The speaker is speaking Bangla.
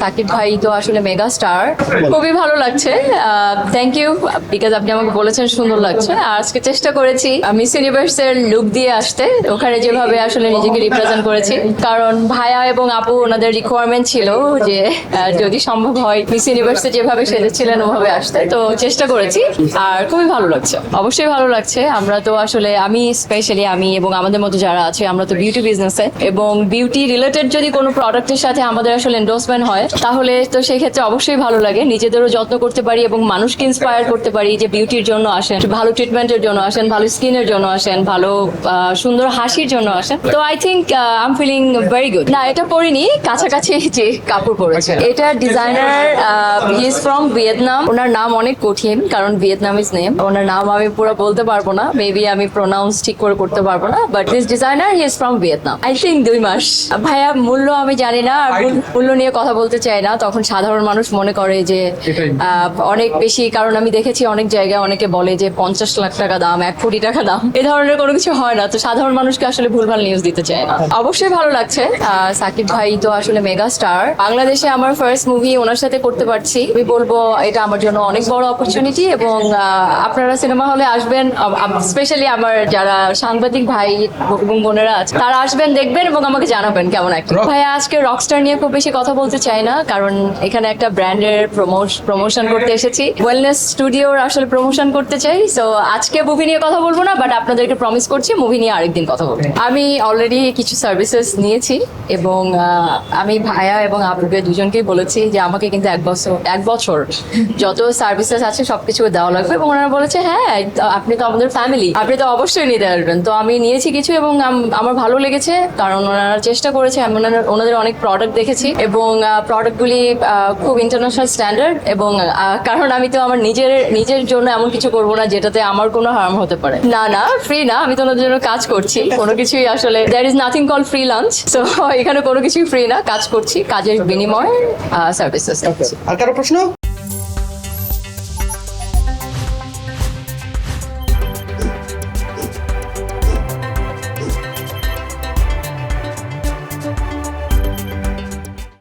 সাকিব ভাই তো আসলে মেগা স্টার, খুবই ভালো লাগছে। থ্যাংক ইউ, বিকজ আপনি আমাকে বলেছেন সুন্দর লাগছে। আর আজকে চেষ্টা করেছি মিস ইউনিভার্সের লুক দিয়ে আসতে, ওখানে যেভাবে আসলে নিজেকে রিপ্রেজেন্ট করেছি, কারণ ভাইয়া এবং আপু ওনাদের রিকোয়ারমেন্ট ছিল যে যদি সম্ভব হয় মিস ইউনিভার্সে যেভাবে সেজেছিলেন ওভাবে আসতে, তো চেষ্টা করেছি। আর খুবই ভালো লাগছে, অবশ্যই ভালো লাগছে। আমরা তো আসলে আমি স্পেশালি আমি এবং আমাদের মতো যারা আছে আমরা তো বিউটি বিজনেসে, এবং বিউটি রিলেটেড যদি কোনো প্রোডাক্টের সাথে আমাদের আসলে এন্ডোর্সমেন্ট হয় তাহলে তো সেক্ষেত্রে অবশ্যই ভালো লাগে, নিজেদেরও যত্ন করতে পারি এবং মানুষকে ইন্সপায়ার করতে পারি যে বিউটির জন্য আসেন, ভালো ট্রিটমেন্টের জন্য আসেন, ভালো স্কিনের জন্য আসেন, ভালো সুন্দর হাসির জন্য আসেন। তো I think I am feeling very good. না, এটা পরিনি, কাছাকাছি যে কাপড় পরেছে এটা designer, he is from Vietnam. ওনার নাম অনেক কঠিন কারণ ভিয়েতনামিজ নেম, ওনার নাম আমি পুরো বলতে পারবো না, মেবি আমি প্রোনাউন্স ঠিক করে করতে পারবো না, but this designer he is from Vietnam. I think 2 মাস। ভাইয়া মূল্য আমি জানি না, আর মূল্য নিয়ে কথা বলতে চাই না, তখন সাধারণ মানুষ মনে করে যে অনেক বেশি, কারণ আমি দেখেছি অনেক জায়গায় অনেকে বলে যে 50 লাখ টাকা দাম, 1 কোটি টাকা দাম, এ ধরনের কোনো কিছু হয় না, তো সাধারণ মানুষকে আসলে ভুলভাল নিউজ দিতে চায় না। অবশ্যই ভালো লাগছে, সাকিব ভাই তো আসলে মেগা স্টার, বাংলাদেশে আমার ফার্স্ট মুভি ওনার সাথে করতে পারছি, আমি বলবো এটা আমার জন্য অনেক বড় অপরচুনিটি। এবং আপনারা সিনেমা হলে আসবেন, স্পেশালি আমার যারা সাংবাদিক ভাই এবং বোনেরা আছে তারা আসবেন, দেখবেন এবং আমাকে জানাবেন কেমন একটা। ভাইয়া আজকে রকস্টার নিয়ে খুব বেশি কথা বলতে চাই না, কারণ এখানে একটা ব্র্যান্ডের প্রমোশন করতে এসেছি, ওয়েলনেস স্টুডিওর আসলে প্রমোশন করতে চাই। সো আজকে মুভি নিয়ে কথা বলবো না, বাট আপনাদেরকে প্রমিস করছি মুভি নিয়ে আরেকদিন কথা বলবো। আমি অলরেডি কিছু সার্ভিসেস নিয়েছি এবং আমি ভাইয়া এবং আপুকে দুজনকেই বলেছি যে আমাকে কিন্তু 1 বছর যত সার্ভিসেস আছে সবকিছু দেওয়া লাগবে, এবং ওনারা বলেছে হ্যাঁ আপনি তো আমাদের ফ্যামিলি, আপনি তো অবশ্যই নিতে আসবেন। তো আমি নিয়েছি কিছু এবং আমার ভালো লেগেছে, কারণ ওনারা চেষ্টা করেছে, আমি ওনাদের অনেক প্রোডাক্ট দেখেছি এবং প্রোডাক্টগুলি খুব ইন্টারন্যাশনাল স্ট্যান্ডার্ড, এবং কারণ আমি তো আমার নিজের জন্য এমন কিছু করব না যেটাতে আমার কোনো হার্ম হতে পারে। না ফ্রি না, আমি তো ওনাদের জন্য কাজ করছি, কোনো কিছুই আসলে there is nothing call free lunch. So এখানে কোনো কিছুই ফ্রি না, কাজ করছি, কাজের বিনিময়ে সার্ভিসেস। আর কারো প্রশ্ন?